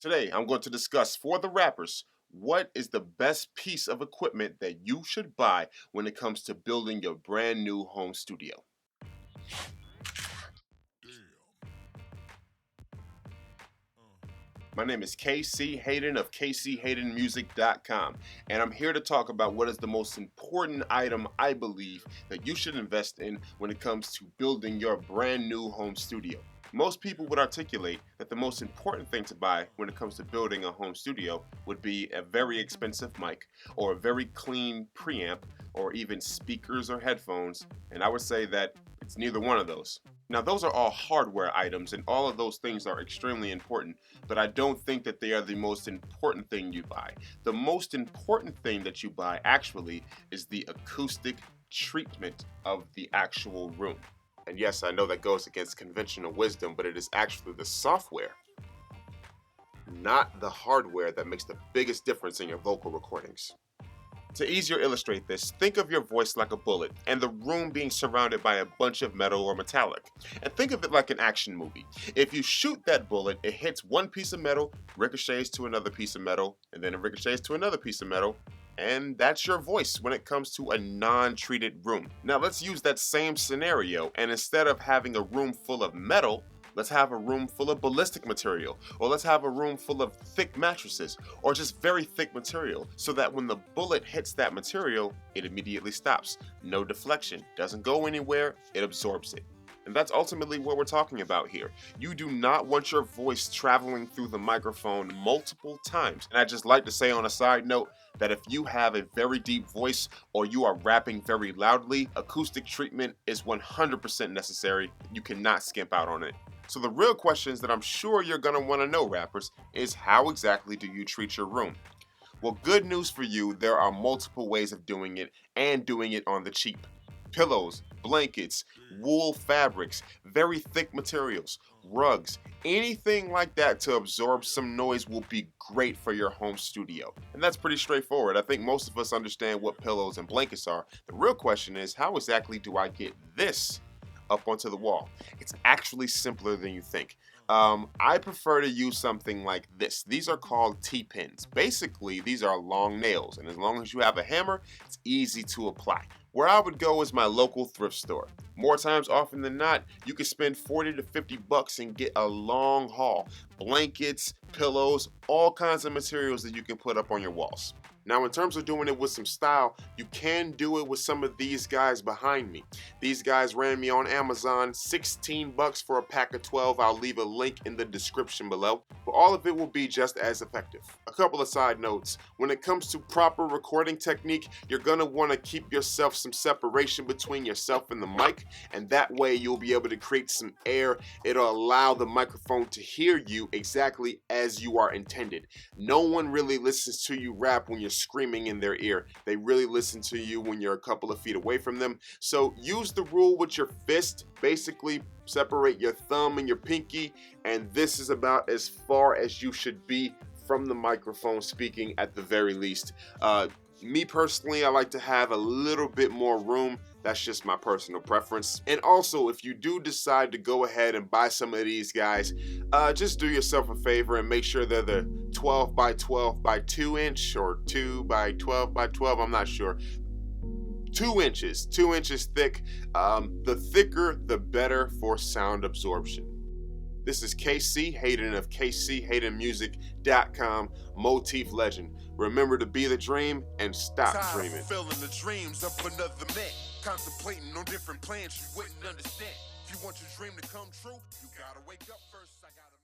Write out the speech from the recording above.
Today, I'm going to discuss for the rappers what is the best piece of equipment that you should buy when it comes to building your brand new home studio. My name is KC Hayden of KCHaydenMusic.com, and I'm here to talk about what is the most important item I believe that you should invest in when it comes to building your brand new home studio. Most people would articulate that the most important thing to buy when it comes to building a home studio would be a very expensive mic or a very clean preamp or even speakers or headphones, and I would say that it's neither one of those. Now, those are all hardware items, and all of those things are extremely important, but I don't think that they are the most important thing you buy. The most important thing that you buy actually is the acoustic treatment of the actual room. And yes, I know that goes against conventional wisdom, but it is actually the software, not the hardware, that makes the biggest difference in your vocal recordings. To easier illustrate this, think of your voice like a bullet and the room being surrounded by a bunch of metal or metallic. And think of it like an action movie. If you shoot that bullet, it hits one piece of metal, ricochets to another piece of metal, and then it ricochets to another piece of metal, and that's your voice when it comes to a non-treated room. Now let's use that same scenario, and instead of having a room full of metal, let's have a room full of ballistic material, or let's have a room full of thick mattresses, or just very thick material, so that when the bullet hits that material, it immediately stops. No deflection, doesn't go anywhere, it absorbs it. And that's ultimately what we're talking about here. You do not want your voice traveling through the microphone multiple times. And I just like to say on a side note that if you have a very deep voice or you are rapping very loudly, acoustic treatment is 100% necessary. You cannot skimp out on it. So the real questions that I'm sure you're going to want to know, rappers, is how exactly do you treat your room? Well, good news for you, there are multiple ways of doing it and doing it on the cheap. Pillows, blankets, wool fabrics, very thick materials, rugs, anything like that to absorb some noise will be great for your home studio. And that's pretty straightforward. I think most of us understand what pillows and blankets are. The real question is, how exactly do I get this up onto the wall? It's actually simpler than you think. I prefer to use something like this. These are called T-pins. Basically, these are long nails, and as long as you have a hammer, it's easy to apply. Where I would go is my local thrift store. More times often than not, you can spend 40 to 50 bucks and get a long haul. Blankets, pillows, all kinds of materials that you can put up on your walls. Now, in terms of doing it with some style, you can do it with some of these guys behind me. These guys ran me on Amazon 16 bucks for a pack of 12. I'll leave a link in the description below, but all of it will be just as effective. A couple of side notes. When it comes to proper recording technique, you're gonna wanna keep yourself some separation between yourself and the mic, and that way you'll be able to create some air. It'll allow the microphone to hear you exactly as you are intended. No one really listens to you rap when you're screaming in their ear. They really listen to you when you're a couple of feet away from them. So use the rule with your fist. Basically separate your thumb and your pinky, and this is about as far as you should be from the microphone speaking at the very least. Me personally, I like to have a little bit more room. That's just my personal preference. And also, if you do decide to go ahead and buy some of these guys, just do yourself a favor and make sure they're the 12 by 12 by 2 inch or 2 by 12 by 12, I'm not sure. 2 inches thick. The thicker, the better for sound absorption. This is KC Hayden of KCHaydenMusic.com, Motif Legend. Remember to be the dream and stop dreaming. Filling the dreams of another man, contemplating on different plans you wouldn't understand. If you want your dream to come true, you gotta wake up first. I gotta